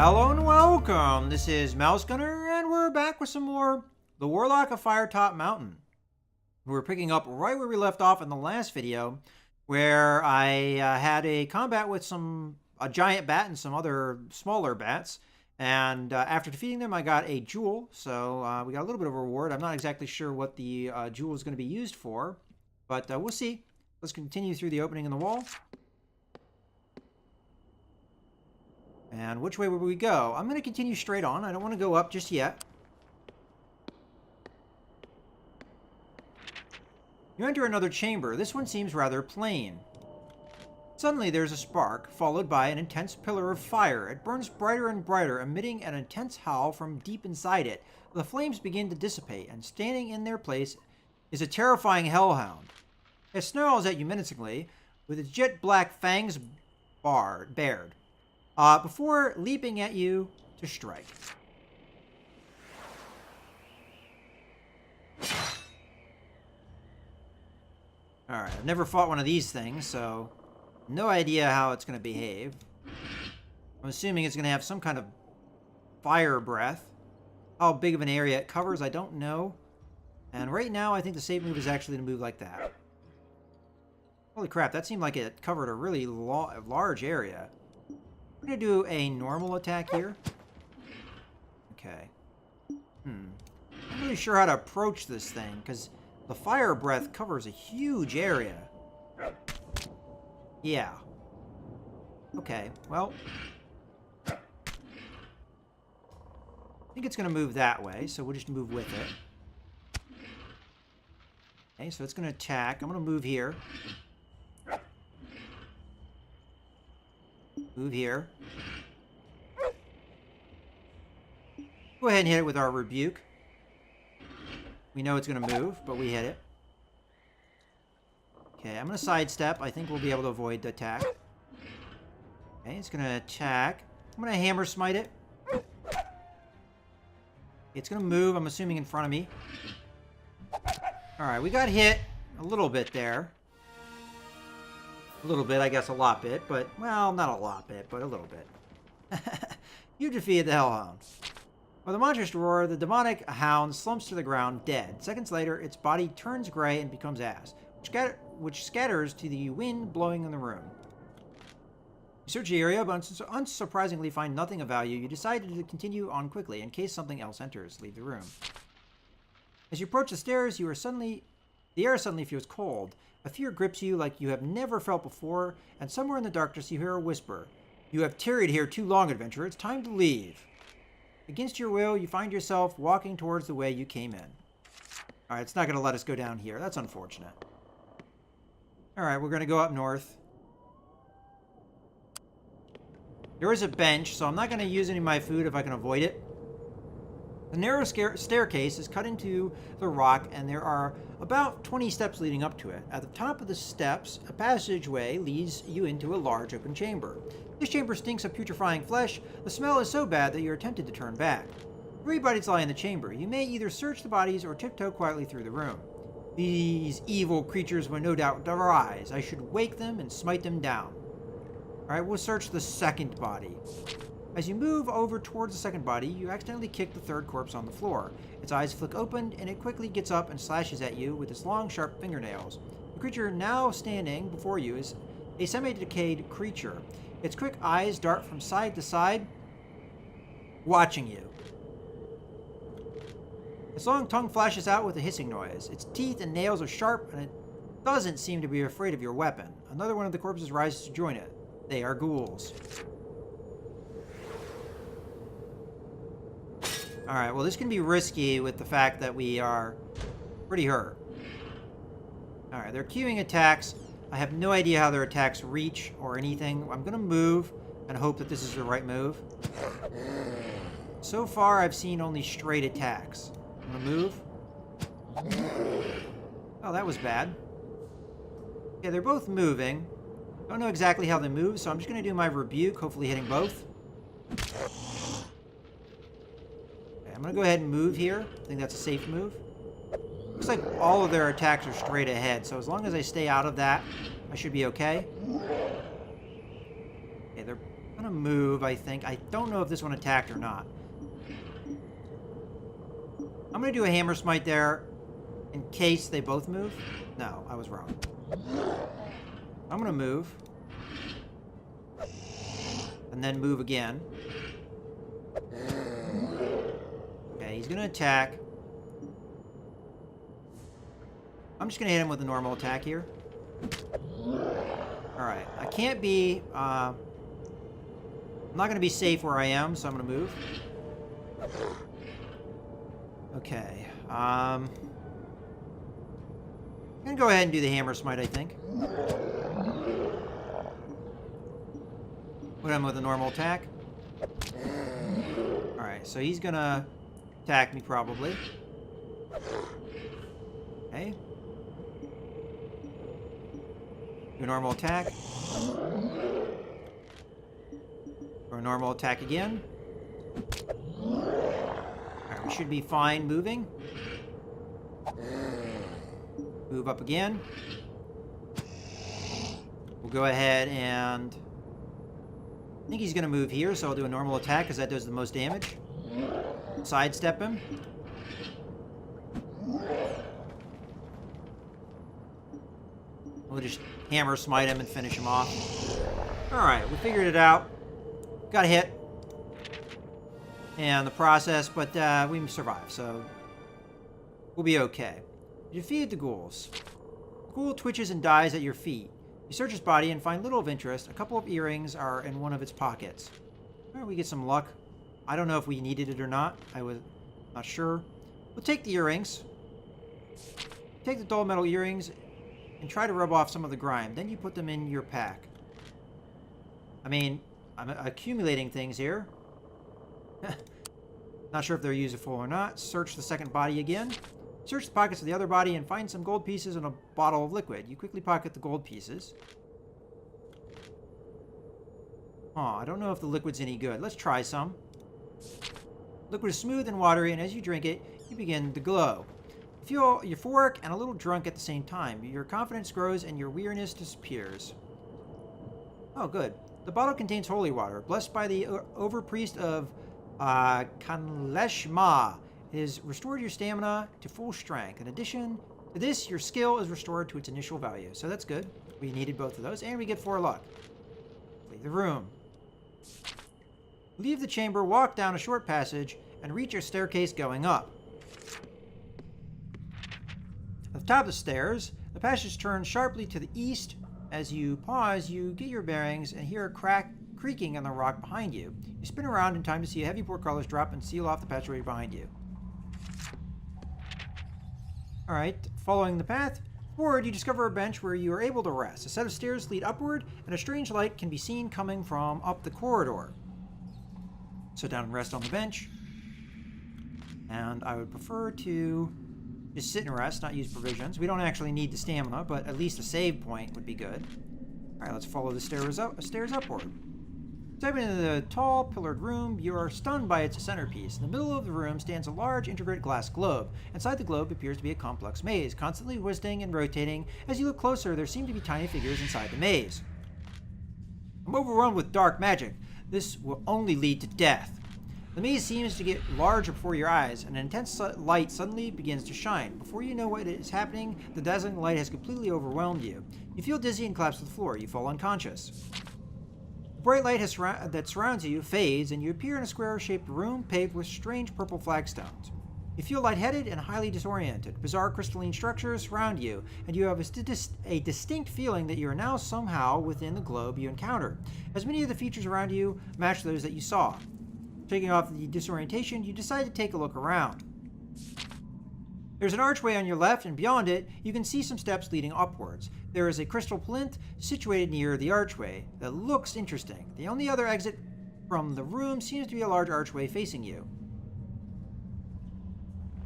Hello and welcome. This is Mouse Gunner, and we're back with some more The Warlock of Firetop Mountain. We're picking up right where we left off in the last video, where I had a combat with a giant bat and some other smaller bats. And after defeating them, I got a jewel, so we got a little bit of a reward. I'm not exactly sure what the jewel is going to be used for, but we'll see. Let's continue through the opening in the wall. And which way would we go? I'm going to continue straight on. I don't want to go up just yet. You enter another chamber. This one seems rather plain. Suddenly there's a spark, followed by an intense pillar of fire. It burns brighter and brighter, emitting an intense howl from deep inside it. The flames begin to dissipate, and standing in their place is a terrifying hellhound. It snarls at you menacingly, with its jet black fangs bared. Before leaping at you to strike. Alright, I've never fought one of these things, so no idea how it's going to behave. I'm assuming it's going to have some kind of fire breath. How big of an area it covers, I don't know. And right now, I think the safe move is actually to move like that. Holy crap, that seemed like it covered a really large area. We're going to do a normal attack here. Okay. I'm not really sure how to approach this thing, because the fire breath covers a huge area. Yeah. Okay, well. I think it's going to move that way, so we'll just move with it. Okay, so it's going to attack. I'm going to move here. Move here. Go ahead and hit it with our rebuke. We know it's going to move, but we hit it. Okay, I'm going to sidestep. I think we'll be able to avoid the attack. Okay, it's going to attack. I'm going to hammer smite it. It's going to move, I'm assuming, in front of me. Alright, we got hit a little bit there. A little bit, I guess a lot bit, but, well, not a lot bit, but a little bit. You defeated the Hellhound. With a monstrous roar, the demonic hound slumps to the ground, dead. Seconds later, its body turns gray and becomes ash, which scatters to the wind blowing in the room. You search the area, but unsurprisingly find nothing of value. You decide to continue on quickly in case something else enters. Leave the room. As you approach the stairs, the air suddenly feels cold. A fear grips you like you have never felt before, and somewhere in the darkness you hear a whisper. You have tarried here too long, adventurer. It's time to leave. Against your will, you find yourself walking towards the way you came in. Alright, it's not going to let us go down here. That's unfortunate. Alright, we're going to go up north. There is a bench, so I'm not going to use any of my food if I can avoid it. The narrow staircase is cut into the rock, and there are about 20 steps leading up to it. At the top of the steps, a passageway leads you into a large open chamber. This chamber stinks of putrefying flesh. The smell is so bad that you're tempted to turn back. 3 bodies lie in the chamber. You may either search the bodies or tiptoe quietly through the room. These evil creatures will no doubt arise. I should wake them and smite them down. Alright, we'll search the second body. As you move over towards the second body, you accidentally kick the third corpse on the floor. Its eyes flick open, and it quickly gets up and slashes at you with its long, sharp fingernails. The creature now standing before you is a semi-decayed creature. Its quick eyes dart from side to side, watching you. Its long tongue flashes out with a hissing noise. Its teeth and nails are sharp, and it doesn't seem to be afraid of your weapon. Another one of the corpses rises to join it. They are ghouls. Alright, well this can be risky with the fact that we are pretty hurt. Alright, they're queuing attacks. I have no idea how their attacks reach or anything. I'm going to move and hope that this is the right move. So far, I've seen only straight attacks. I'm going to move. Oh, that was bad. Okay, they're both moving. Don't know exactly how they move, so I'm just going to do my rebuke, hopefully hitting both. I'm going to go ahead and move here. I think that's a safe move. Looks like all of their attacks are straight ahead, so as long as I stay out of that, I should be okay. Okay, they're I'm gonna move, I think. I don't know if this one attacked or not. I'm gonna do a hammer smite there in case they both move. No, I was wrong. I'm gonna move. And then move again. Okay, he's gonna attack. I'm just gonna hit him with a normal attack here. Alright, I can't be... I'm not gonna be safe where I am, so I'm gonna move. Okay, I'm gonna go ahead and do the hammer smite, I think. Put him with a normal attack. Alright, so he's gonna attack me probably. Okay. Do a normal attack. Or a normal attack again. Alright, we should be fine moving. Move up again. We'll go ahead and... I think he's going to move here, so I'll do a normal attack because that does the most damage. Sidestep him. We'll just hammer smite him and finish him off. Alright, we figured it out. Got a hit. And the process, but we survived, so we'll be okay. You defeated the ghouls. The ghoul twitches and dies at your feet. You search his body and find little of interest. A couple of earrings are in one of its pockets. Well, we get some luck. I don't know if we needed it or not. I was not sure. We'll take the earrings. Take the dull metal earrings and try to rub off some of the grime. Then you put them in your pack. I mean, I'm accumulating things here. Not sure if they're useful or not. Search the second body again. Search the pockets of the other body and find some gold pieces and a bottle of liquid. You quickly pocket the gold pieces. Oh, I don't know if the liquid's any good. Let's try some. Liquid is smooth and watery, and as you drink it, you begin to glow. You feel euphoric and a little drunk at the same time. Your confidence grows and your weariness disappears. Oh, good. The bottle contains holy water, blessed by the overpriest of Kanleshma. It has restored your stamina to full strength. In addition to this, your skill is restored to its initial value. So that's good. We needed both of those, and we get 4 luck. Leave the room. Leave the chamber, walk down a short passage, and reach a staircase going up. At the top of the stairs, the passage turns sharply to the east. As you pause, you get your bearings and hear a creaking in the rock behind you. You spin around in time to see heavy portcullis drop and seal off the passageway behind you. Alright, following the path forward, you discover a bench where you are able to rest. A set of stairs lead upward, and a strange light can be seen coming from up the corridor. Sit down and rest on the bench. And I would prefer to just sit and rest, not use provisions. We don't actually need the stamina, but at least a save point would be good. Alright, let's follow the stairs upward. Stepping into the tall, pillared room, you are stunned by its centerpiece. In the middle of the room stands a large, intricate glass globe. Inside the globe appears to be a complex maze, constantly twisting and rotating. As you look closer, there seem to be tiny figures inside the maze. I'm overwhelmed with dark magic. This will only lead to death. The maze seems to get larger before your eyes, and an intense light suddenly begins to shine. Before you know what is happening, the dazzling light has completely overwhelmed you. You feel dizzy and collapse to the floor. You fall unconscious. The bright light that surrounds you fades, and you appear in a square-shaped room paved with strange purple flagstones. You feel lightheaded and highly disoriented. Bizarre crystalline structures surround you, and you have a distinct feeling that you are now somehow within the globe you encountered, as many of the features around you match those that you saw. Taking off the disorientation, you decide to take a look around. There's an archway on your left, and beyond it, you can see some steps leading upwards. There is a crystal plinth situated near the archway that looks interesting. The only other exit from the room seems to be a large archway facing you.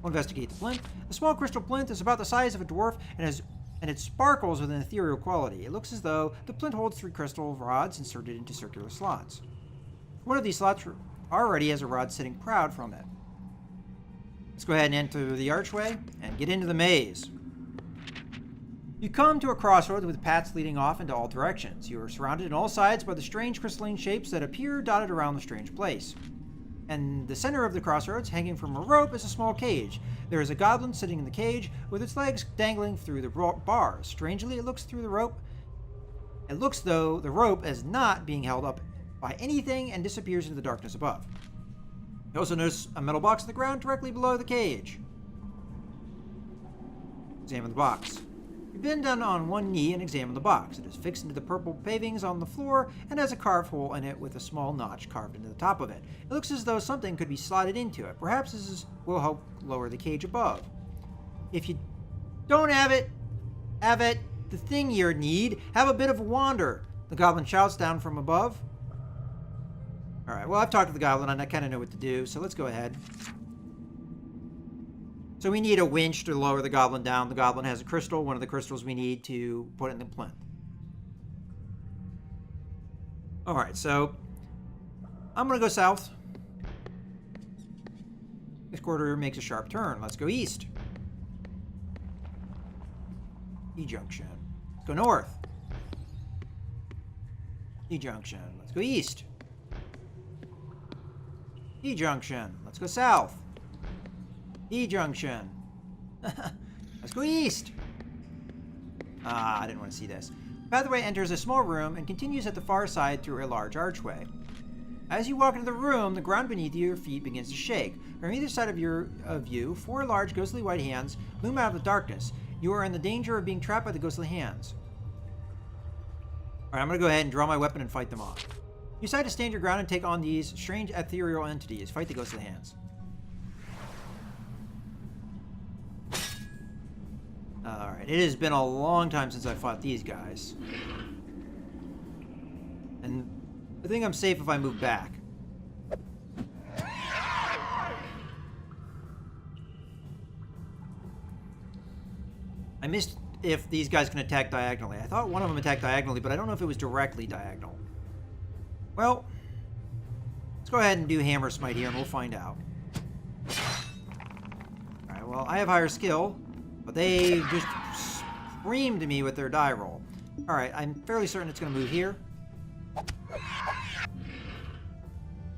We'll investigate the plinth. The small crystal plinth is about the size of a dwarf and it sparkles with an ethereal quality. It looks as though the plinth holds 3 crystal rods inserted into circular slots. One of these slots already has a rod sitting proud from it. Let's go ahead and enter the archway and get into the maze. You come to a crossroads with paths leading off into all directions. You are surrounded on all sides by the strange crystalline shapes that appear dotted around the strange place. And the center of the crossroads, hanging from a rope, is a small cage. There is a goblin sitting in the cage with its legs dangling through the bars. Strangely, it looks through the rope. It looks though the rope is not being held up by anything and disappears into the darkness above. You also notice a metal box on the ground directly below the cage. Examine the box. You bend down on one knee and examine the box. It is fixed into the purple pavings on the floor and has a carved hole in it with a small notch carved into the top of it. It looks as though something could be slotted into it. Perhaps will help lower the cage above. If you don't have it, the thing you need, have a bit of a wander. The goblin shouts down from above. Alright, well, I've talked to the goblin and I kind of know what to do, so let's go ahead. So we need a winch to lower the goblin down. The goblin has a crystal, one of the crystals we need to put in the plinth. Alright, so I'm going to go south. This corridor makes a sharp turn. Let's go east. E-junction. Let's go north. E-junction. Let's go east. E-junction. Let's go south. E-junction. Let's go east. I didn't want to see this. The pathway enters a small room and continues at the far side through a large archway. As you walk into the room, the ground beneath your feet begins to shake. From either side of you, 4 large ghostly white hands loom out of the darkness. You are in the danger of being trapped by the ghostly hands. Alright, I'm going to go ahead and draw my weapon and fight them off. You decide to stand your ground and take on these strange ethereal entities. Fight the ghostly hands. Alright, it has been a long time since I fought these guys. And I think I'm safe if I move back. I missed if these guys can attack diagonally. I thought one of them attacked diagonally, but I don't know if it was directly diagonal. Well, let's go ahead and do Hammer Smite here and we'll find out. Alright, well, I have higher skill, but they just screamed to me with their die roll. Alright, I'm fairly certain it's going to move here.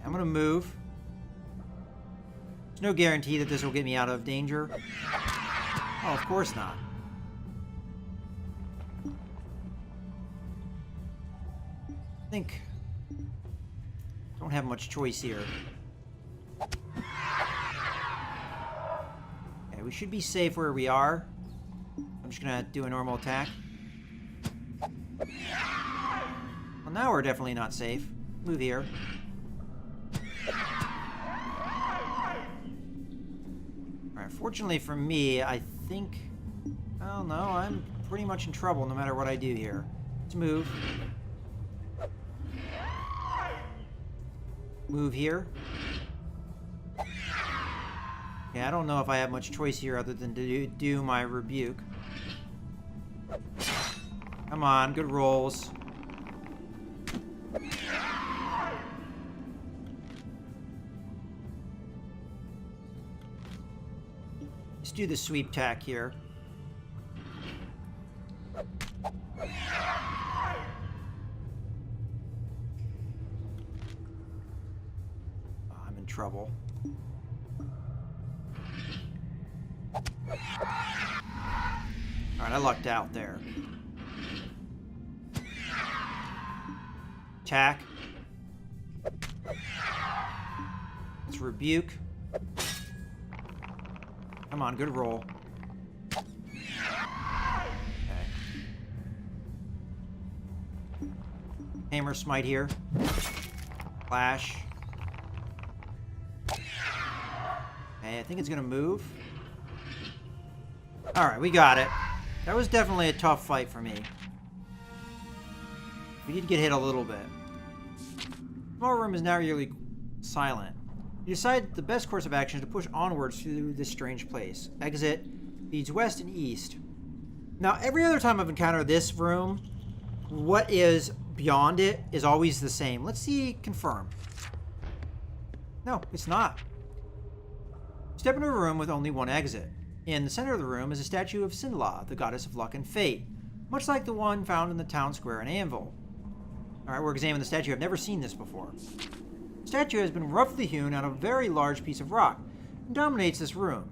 I'm going to move. There's no guarantee that this will get me out of danger. Oh, of course not. I think don't have much choice here. Okay, we should be safe where we are. I'm just gonna do a normal attack. Well, now we're definitely not safe. Move here. Alright, fortunately for me, I think... Oh no, I'm pretty much in trouble no matter what I do here. Let's move. Move here. Yeah, I don't know if I have much choice here other than to do my rebuke. Come on, good rolls. Let's do the sweep tack here. Trouble. Alright, I lucked out there. Attack. Let's rebuke. Come on, good roll. Okay. Hammer Smite here. Flash. Okay, I think it's gonna move. Alright, we got it. That was definitely a tough fight for me. We did get hit a little bit. The small room is now nearly silent. You decide the best course of action is to push onwards through this strange place. Exit leads west and east. Now, every other time I've encountered this room, what is beyond it is always the same. Let's see, confirm. No, it's not. Step into a room with only one exit. In the center of the room is a statue of Sinla, the goddess of luck and fate. much like the one found in the town square in Anvil. Alright, we're examining the statue. I've never seen this before. The statue has been roughly hewn out of a very large piece of rock and dominates this room.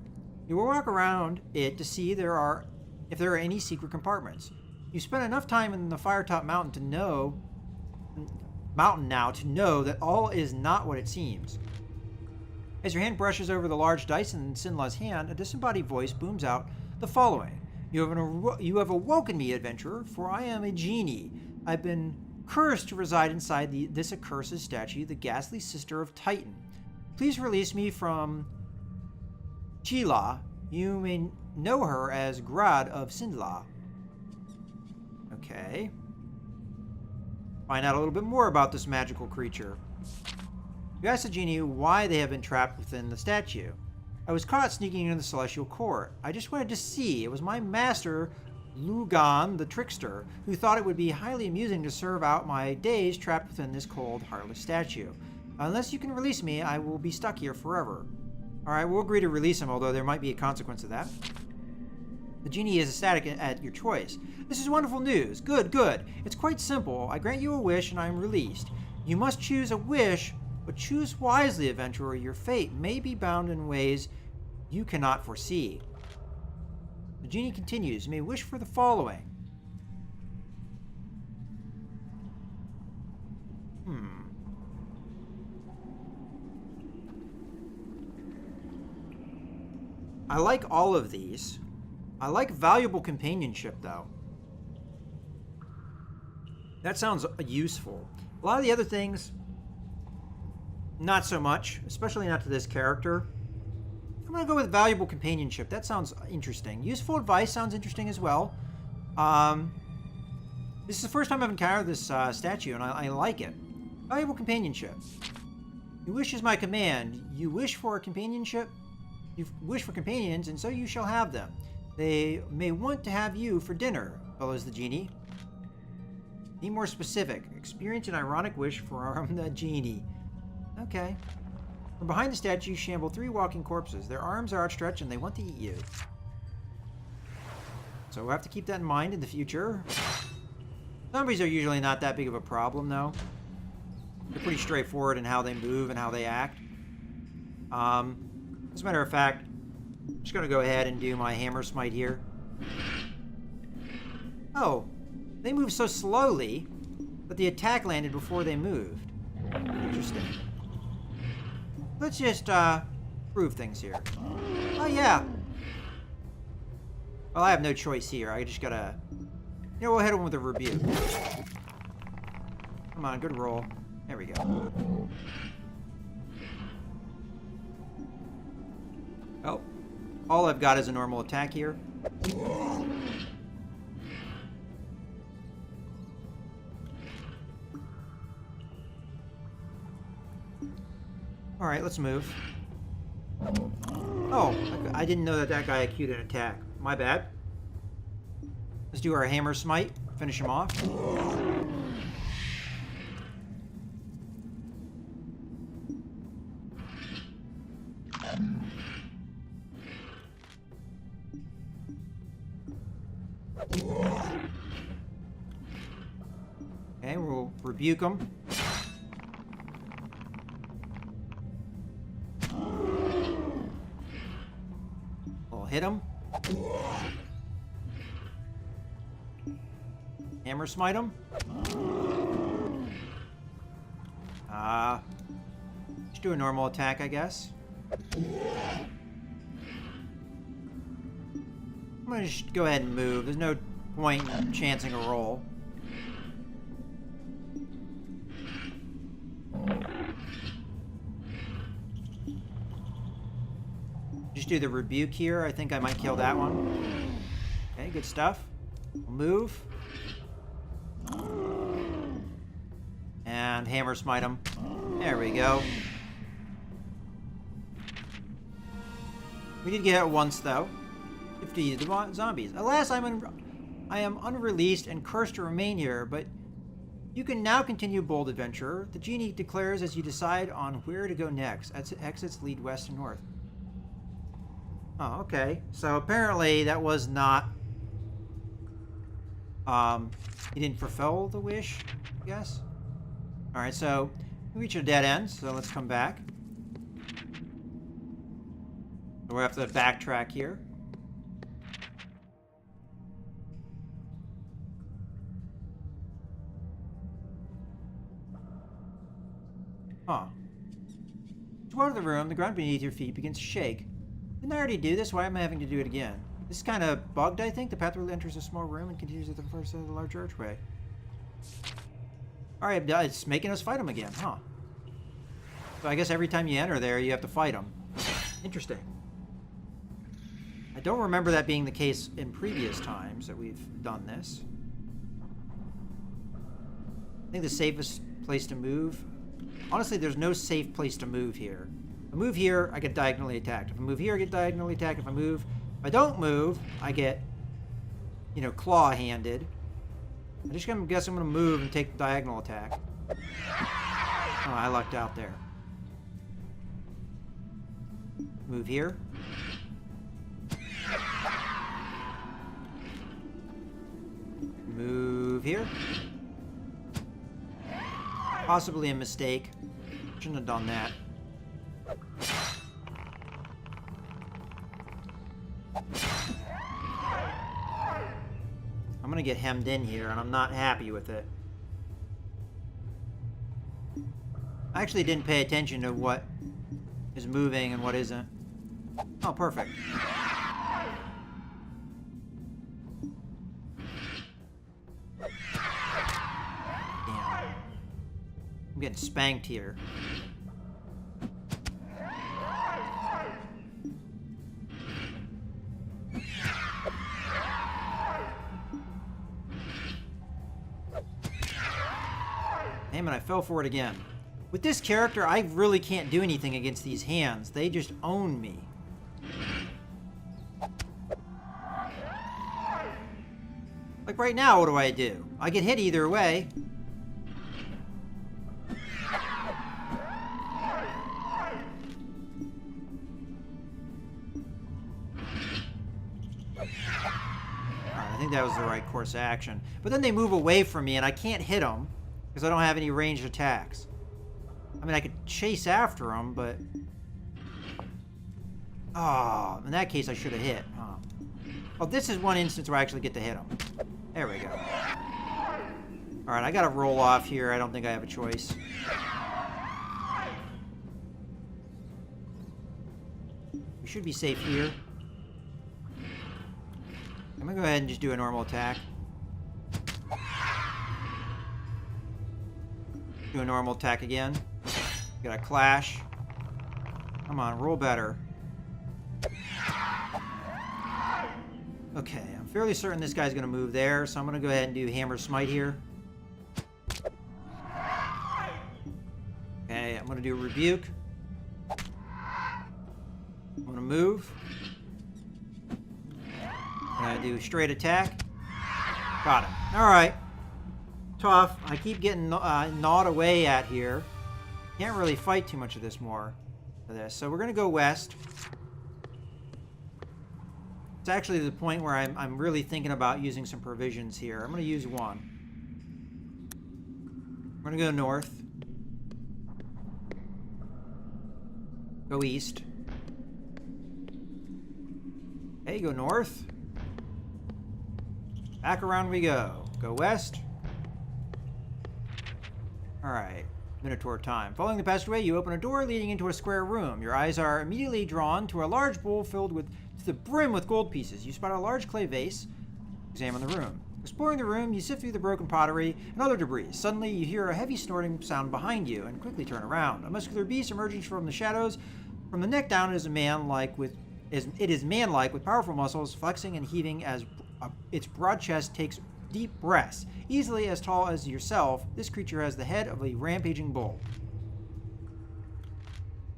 You will walk around it to see if there are any secret compartments. You've spent enough time in the Firetop Mountain now to know that all is not what it seems. As your hand brushes over the large dice in Sinla's hand, a disembodied voice booms out the following. You have awoken me, adventurer, for I am a genie. I've been cursed to reside inside this accursed statue, the ghastly sister of Titan. Please release me from Chila. You may know her as Grad of Sindla. Okay. Find out a little bit more about this magical creature. You ask the genie why they have been trapped within the statue. I was caught sneaking into the celestial court. I just wanted to see. It was my master, Lugan the trickster, who thought it would be highly amusing to serve out my days trapped within this cold, heartless statue. Unless you can release me, I will be stuck here forever. Alright, we'll agree to release him, although there might be a consequence of that. The genie is ecstatic at your choice. This is wonderful news. Good, good. It's quite simple. I grant you a wish and I am released. You must choose a wish, but choose wisely, adventurer. Your fate may be bound in ways you cannot foresee. The genie continues. You may wish for the following. I like all of these. I like valuable companionship, though. That sounds useful. A lot of the other things, not so much, especially not to this character. I'm going to go with valuable companionship. That sounds interesting. Useful advice sounds interesting as well. This is the first time I've encountered this statue, and I like it. Valuable companionship. Your wish is my command. You wish for companionship? You wish for companions, and so you shall have them. They may want to have you for dinner, bellows the genie. Be more specific. Experience an ironic wish from the genie. Okay. From behind the statue shamble 3 walking corpses. Their arms are outstretched and they want to eat you. So we'll have to keep that in mind in the future. Zombies are usually not that big of a problem, though. They're pretty straightforward in how they move and how they act. As a matter of fact, I'm just going to go ahead and do my hammer smite here. Oh, they move so slowly that the attack landed before they moved. Interesting. Let's just prove things here. Oh, yeah. Well, I have no choice here. I just gotta... You know, we'll hit him with a rebuke. Come on, good roll. There we go. Oh. All I've got is a normal attack here. Alright, let's move. Oh, I didn't know that guy queued an attack. My bad. Let's do our hammer smite. Finish him off. Okay, we'll rebuke him. We'll hit him. Hammer smite him. Just do a normal attack, I guess. I'm gonna just go ahead and move. There's no point in chancing a roll. Just do the rebuke here. I think I might kill that one. Okay, good stuff. We'll move. And hammer smite him. There we go. We did get it once, though. 50 zombies. Alas, I am unreleased and cursed to remain here, but you can now continue, bold adventurer. The genie declares as you decide on where to go next. Exits lead west and north. Oh, okay. So apparently that was not He didn't fulfill the wish, I guess. Alright, so we reach a dead end, so let's come back. So we have to backtrack here. Huh. To enter the room, the ground beneath your feet begins to shake. Didn't I already do this? Why am I having to do it again? This is kind of bugged, I think. The pathway enters a small room and continues at the first side of the large archway. Alright, it's making us fight them again, huh? So I guess every time you enter there, you have to fight them. Interesting. I don't remember that being the case in previous times that we've done this. I think the safest place to move... Honestly, there's no safe place to move here. If I move here, I get diagonally attacked. If I move here, I get diagonally attacked. If I don't move, I get, you know, claw-handed. I just guess I'm going to move and take the diagonal attack. Oh, I lucked out there. Move here. Move here. Possibly a mistake. Shouldn't have done that. I'm gonna get hemmed in here, and I'm not happy with it. I actually didn't pay attention to what is moving and what isn't. Oh, perfect. I'm getting spanked here. Damn it, I fell for it again. With this character, I really can't do anything against these hands. They just own me. Like right now, what do I do? I get hit either way. I think that was the right course of action. But then they move away from me and I can't hit them because I don't have any ranged attacks. I mean, I could chase after them, but... Oh, in that case I should have hit. Huh. Well, this is one instance where I actually get to hit them. There we go. Alright, I gotta roll off here. I don't think I have a choice. We should be safe here. I'm gonna go ahead and just do a normal attack. Do a normal attack again. Got a clash. Come on, roll better. Okay, I'm fairly certain this guy's gonna move there, so I'm gonna go ahead and do Hammer Smite here. Okay, I'm gonna do Rebuke. I'm gonna move. I'm gonna do Straight Attack. Got him. Alright. Tough. I keep getting gnawed away at here. Can't really fight too much of this more for this. So we're going to go west. It's actually the point where I'm really thinking about using some provisions here. I'm going to use one. I'm going to go north. Go east. Okay, go north. Back around we go. Go west. Alright. Minotaur time. Following the passageway, you open a door leading into a square room. Your eyes are immediately drawn to a large bowl filled to the brim with gold pieces. You spot a large clay vase. Examine the room. Exploring the room, you sift through the broken pottery and other debris. Suddenly, you hear a heavy snorting sound behind you and quickly turn around. A muscular beast emerging from the shadows. From the neck down, it is manlike with powerful muscles flexing and heaving as its broad chest takes deep breaths. Easily as tall as yourself, this creature has the head of a rampaging bull.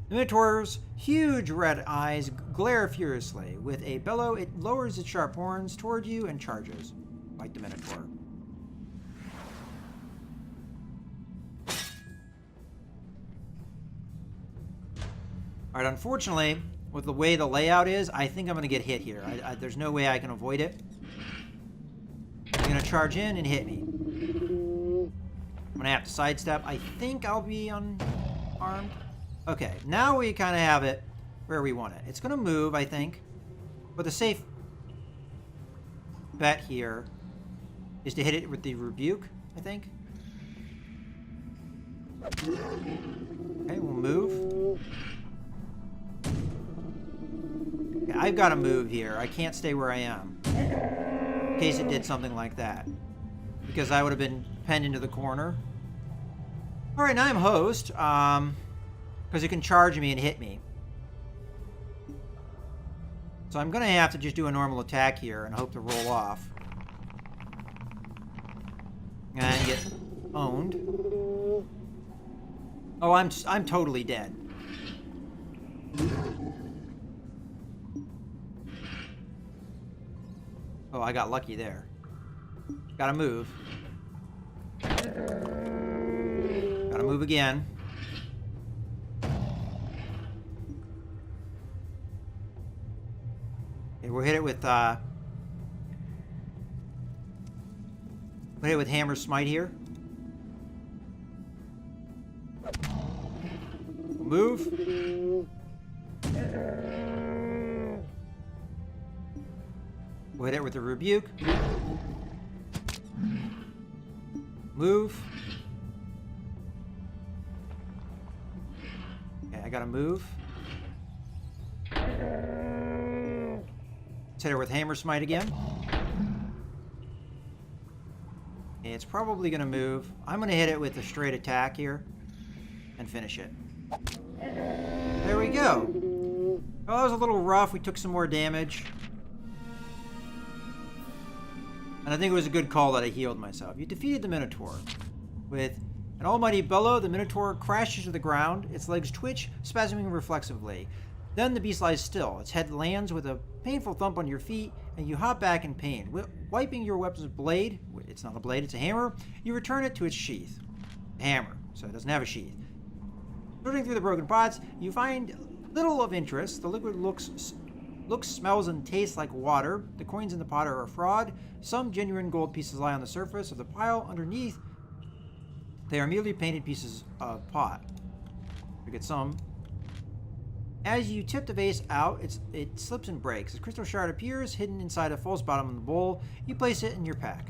The Minotaur's huge red eyes glare furiously. With a bellow, it lowers its sharp horns toward you and charges. Like the Minotaur. Alright, unfortunately, with the way the layout is, I think I'm going to get hit here. There's no way I can avoid it. I'm going to to charge in and hit me. I'm going to have to sidestep. I think I'll be unarmed. Okay, now we kind of have it where we want it. It's going to move, I think. But the safe bet here is to hit it with the rebuke, I think. Okay, we'll move. Okay, I've got to move here. I can't stay where I am. In case it did something like that. Because I would have been penned into the corner. Alright, now I'm host. Because it can charge me and hit me. So I'm going to have to just do a normal attack here and hope to roll off. And get owned. Oh, I'm totally dead. Oh, I got lucky there. Gotta move. Gotta move again. Okay, we'll hit it with Hammer Smite here. We'll move. We'll hit it with the Rebuke. Move. Okay, I gotta move. Let's hit her with Hammer Smite again. It's probably gonna move. I'm gonna hit it with a straight attack here and finish it. There we go. Well, that was a little rough. We took some more damage. And I think it was a good call that I healed myself. You defeated the Minotaur. With an almighty bellow, the Minotaur crashes to the ground. Its legs twitch, spasming reflexively. Then the beast lies still. Its head lands with a painful thump on your feet, and you hop back in pain. Wiping your weapon's blade, it's not a blade, it's a hammer, you return it to its sheath. A hammer, so it doesn't have a sheath. Sorting through the broken pots, you find little of interest. The liquid looks, smells, and tastes like water. The coins in the pot are a fraud. Some genuine gold pieces lie on the surface of the pile. Underneath, they are merely painted pieces of pot. We get some. As you tip the vase out, it slips and breaks. A crystal shard appears, hidden inside a false bottom of the bowl. You place it in your pack.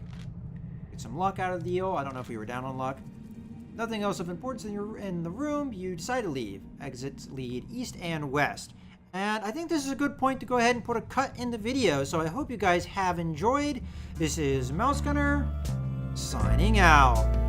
Get some luck out of the deal. I don't know if we were down on luck. Nothing else of importance in the room. You decide to leave. Exits lead east and west. And I think this is a good point to go ahead and put a cut in the video. So I hope you guys have enjoyed. This is Mouse Gunner, signing out.